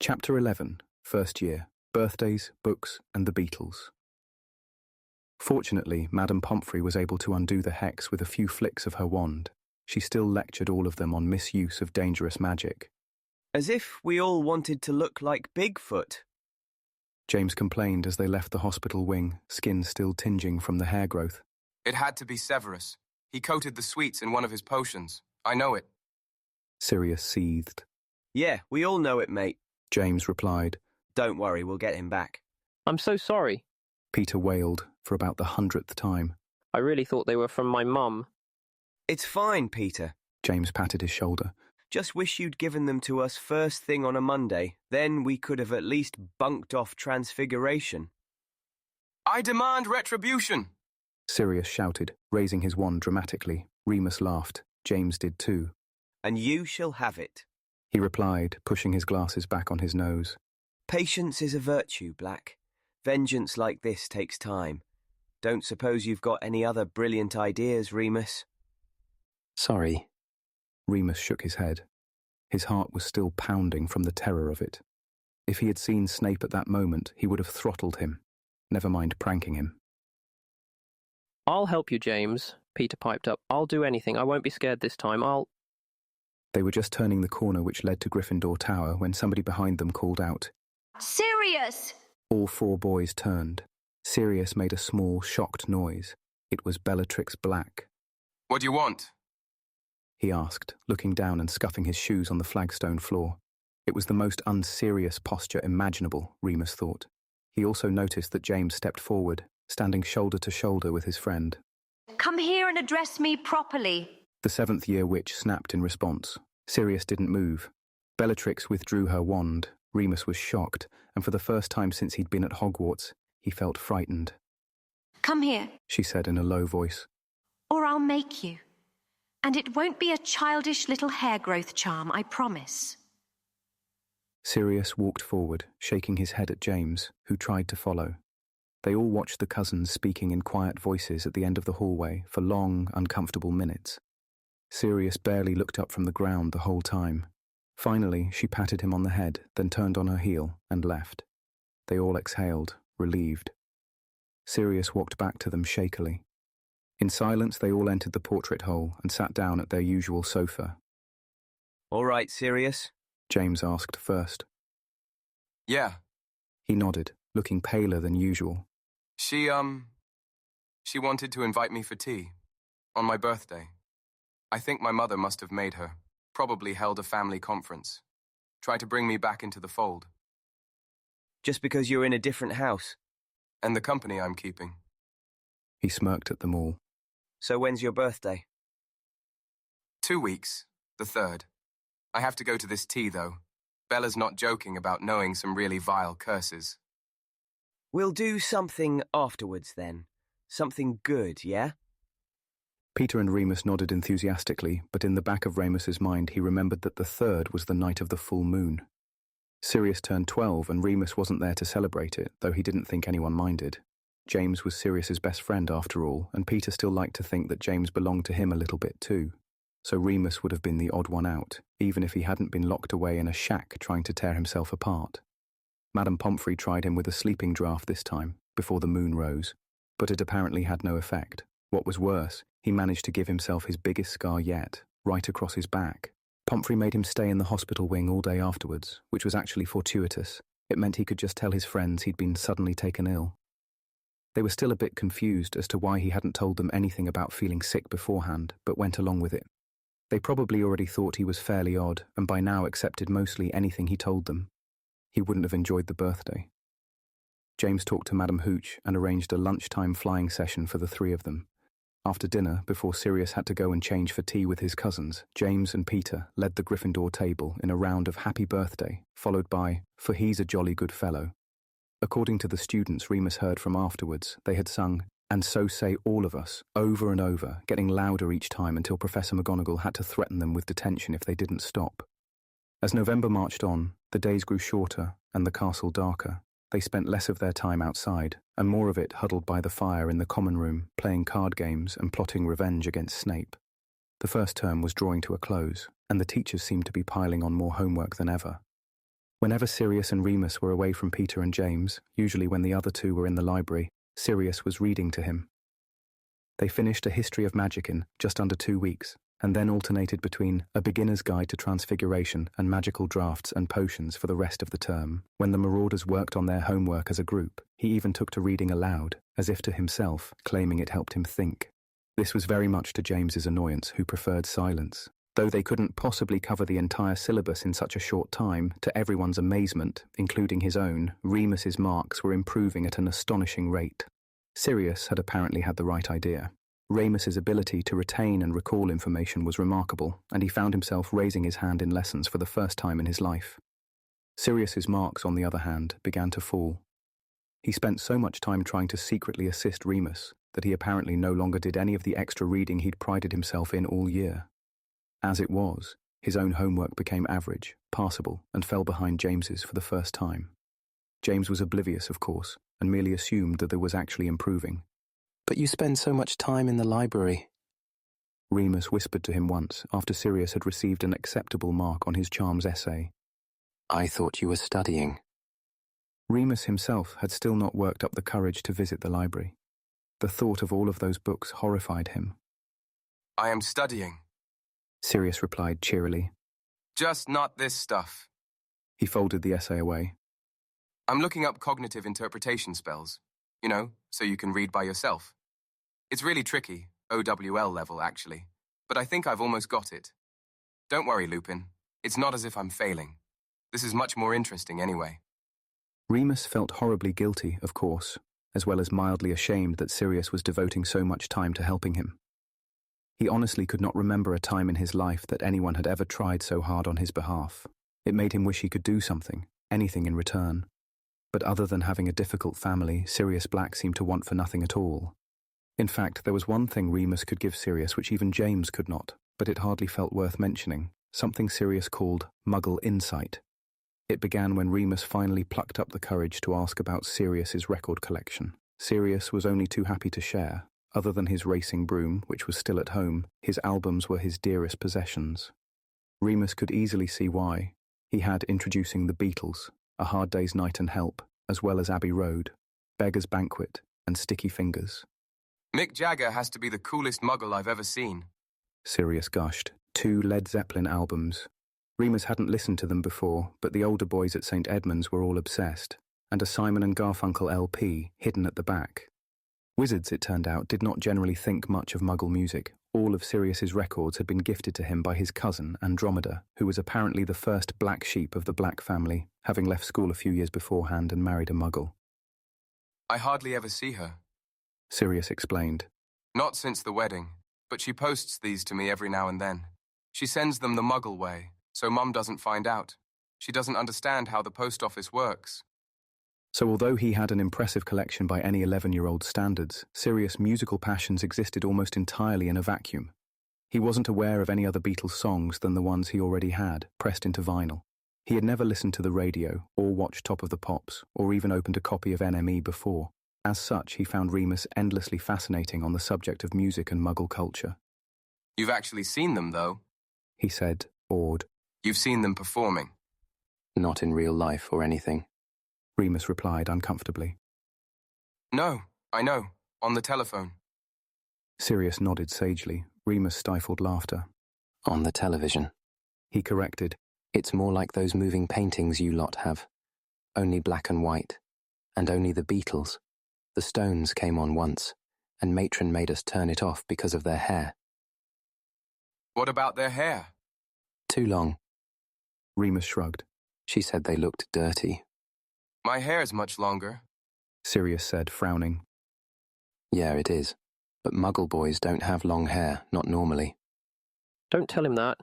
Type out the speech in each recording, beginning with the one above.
Chapter 11, First Year, Birthdays, Books, and the Beatles. Fortunately, Madame Pomfrey was able to undo the hex with a few flicks of her wand. She still lectured all of them on misuse of dangerous magic. As if we all wanted to look like Bigfoot. James complained as they left the hospital wing, skin still tinging from the hair growth. It had to be Severus. He coated the sweets in one of his potions. I know it. Sirius seethed. Yeah, we all know it, mate. James replied. Don't worry, we'll get him back. I'm so sorry. Peter wailed for about the 100th time. I really thought they were from my mum. It's fine, Peter. James patted his shoulder. Just wish you'd given them to us first thing on a Monday. Then we could have at least bunked off Transfiguration. I demand retribution! Sirius shouted, raising his wand dramatically. Remus laughed. James did too. And you shall have it. He replied, pushing his glasses back on his nose. Patience is a virtue, Black. Vengeance like this takes time. Don't suppose you've got any other brilliant ideas, Remus? Sorry. Remus shook his head. His heart was still pounding from the terror of it. If he had seen Snape at that moment, he would have throttled him. Never mind pranking him. I'll help you, James, Peter piped up. I'll do anything. I won't be scared this time. They were just turning the corner which led to Gryffindor Tower when somebody behind them called out, Sirius! All four boys turned. Sirius made a small, shocked noise. It was Bellatrix Black. What do you want? He asked, looking down and scuffing his shoes on the flagstone floor. It was the most unserious posture imaginable, Remus thought. He also noticed that James stepped forward, standing shoulder to shoulder with his friend. Come here and address me properly. The seventh-year witch snapped in response. Sirius didn't move. Bellatrix withdrew her wand. Remus was shocked, and for the first time since he'd been at Hogwarts, he felt frightened. Come here, She said in a low voice. or I'll make you. And it won't be a childish little hair growth charm, I promise. Sirius walked forward, shaking his head at James, who tried to follow. They all watched the cousins speaking in quiet voices at the end of the hallway for long, uncomfortable minutes. Sirius barely looked up from the ground the whole time. Finally, she patted him on the head, then turned on her heel and left. They all exhaled, relieved. Sirius walked back to them shakily. In silence, they all entered the portrait hole and sat down at their usual sofa. All right, Sirius? James asked first. Yeah. He nodded, looking paler than usual. She wanted to invite me for tea. On my birthday. I think my mother must have made her. Probably held a family conference. Tried to bring me back into the fold. Just because you're in a different house? And the company I'm keeping. He smirked at them all. So when's your birthday? 2 weeks. The 3rd. I have to go to this tea, though. Bella's not joking about knowing some really vile curses. We'll do something afterwards, then. Something good, yeah? Peter and Remus nodded enthusiastically, but in the back of Remus's mind he remembered that the 3rd was the night of the full moon. Sirius turned 12 and Remus wasn't there to celebrate it, though he didn't think anyone minded. James was Sirius's best friend after all, and Peter still liked to think that James belonged to him a little bit too. So Remus would have been the odd one out, even if he hadn't been locked away in a shack trying to tear himself apart. Madame Pomfrey tried him with a sleeping draught this time, before the moon rose, but it apparently had no effect. What was worse, he managed to give himself his biggest scar yet, right across his back. Pomfrey made him stay in the hospital wing all day afterwards, which was actually fortuitous. It meant he could just tell his friends he'd been suddenly taken ill. They were still a bit confused as to why he hadn't told them anything about feeling sick beforehand, but went along with it. They probably already thought he was fairly odd, and by now accepted mostly anything he told them. He wouldn't have enjoyed the birthday. James talked to Madame Hooch and arranged a lunchtime flying session for the three of them. After dinner, before Sirius had to go and change for tea with his cousins, James and Peter led the Gryffindor table in a round of happy birthday, followed by, for he's a jolly good fellow. According to the students Remus heard from afterwards, they had sung, and so say all of us, over and over, getting louder each time until Professor McGonagall had to threaten them with detention if they didn't stop. As November marched on, the days grew shorter and the castle darker. They spent less of their time outside, and more of it huddled by the fire in the common room, playing card games and plotting revenge against Snape. The first term was drawing to a close, and the teachers seemed to be piling on more homework than ever. Whenever Sirius and Remus were away from Peter and James, usually when the other two were in the library, Sirius was reading to him. They finished A History of Magic in just under 2 weeks, and then alternated between A Beginner's Guide to Transfiguration and Magical Drafts and Potions for the rest of the term. When the Marauders worked on their homework as a group, he even took to reading aloud, as if to himself, claiming it helped him think. This was very much to James's annoyance, who preferred silence. Though they couldn't possibly cover the entire syllabus in such a short time, to everyone's amazement, including his own, Remus's marks were improving at an astonishing rate. Sirius had apparently had the right idea. Remus's ability to retain and recall information was remarkable, and he found himself raising his hand in lessons for the first time in his life. Sirius's marks, on the other hand, began to fall. He spent so much time trying to secretly assist Remus that he apparently no longer did any of the extra reading he'd prided himself in all year. As it was, his own homework became average, passable, and fell behind James's for the first time. James was oblivious, of course, and merely assumed that there was actually improving. "But you spend so much time in the library," Remus whispered to him once after Sirius had received an acceptable mark on his charms essay. "I thought you were studying." Remus himself had still not worked up the courage to visit the library. The thought of all of those books horrified him. I am studying. Sirius replied cheerily. Just not this stuff. He folded the essay away. I'm looking up cognitive interpretation spells. You know, so you can read by yourself. It's really tricky, OWL level actually, but I think I've almost got it. Don't worry, Lupin. It's not as if I'm failing. This is much more interesting anyway. Remus felt horribly guilty, of course, as well as mildly ashamed that Sirius was devoting so much time to helping him. He honestly could not remember a time in his life that anyone had ever tried so hard on his behalf. It made him wish he could do something, anything in return. But other than having a difficult family, Sirius Black seemed to want for nothing at all. In fact, there was one thing Remus could give Sirius which even James could not, but it hardly felt worth mentioning, something Sirius called Muggle insight. It began when Remus finally plucked up the courage to ask about Sirius's record collection. Sirius was only too happy to share. Other than his racing broom, which was still at home, his albums were his dearest possessions. Remus could easily see why. He had Introducing the Beatles, A Hard Day's Night and Help, as well as Abbey Road, Beggar's Banquet, and Sticky Fingers. Mick Jagger has to be the coolest Muggle I've ever seen. Sirius gushed. 2 Led Zeppelin albums. Remus hadn't listened to them before, but the older boys at St. Edmunds were all obsessed, and a Simon and Garfunkel LP hidden at the back. Wizards, it turned out, did not generally think much of Muggle music. All of Sirius's records had been gifted to him by his cousin, Andromeda, who was apparently the first black sheep of the Black family, having left school a few years beforehand and married a Muggle. I hardly ever see her, Sirius explained. Not since the wedding, but she posts these to me every now and then. She sends them the Muggle way, so Mum doesn't find out. She doesn't understand how the post office works. So although he had an impressive collection by any 11-year-old standards, Sirius' musical passions existed almost entirely in a vacuum. He wasn't aware of any other Beatles songs than the ones he already had, pressed into vinyl. He had never listened to the radio, or watched Top of the Pops, or even opened a copy of NME before. As such, he found Remus endlessly fascinating on the subject of music and Muggle culture. You've actually seen them, though, he said, awed. You've seen them performing. Not in real life or anything, Remus replied uncomfortably. No, I know. On the telephone. Sirius nodded sagely. Remus stifled laughter. On the television, He corrected. It's more like those moving paintings you lot have. Only black and white. And only the Beatles. The Stones came on once, and Matron made us turn it off because of their hair. What about their hair? Too long. Remus shrugged. She said they looked dirty. My hair's much longer. Sirius said, frowning. Yeah, it is. But Muggle boys don't have long hair, not normally. Don't tell him that.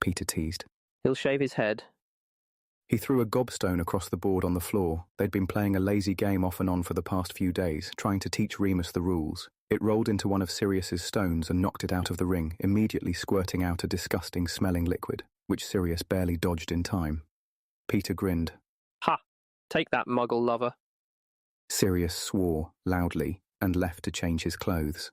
Peter teased. He'll shave his head. He threw a gobstone across the board on the floor. They'd been playing a lazy game off and on for the past few days, trying to teach Remus the rules. It rolled into one of Sirius's stones and knocked it out of the ring, immediately squirting out a disgusting smelling liquid, which Sirius barely dodged in time. Peter grinned. Ha! Take that, Muggle lover. Sirius swore loudly and left to change his clothes.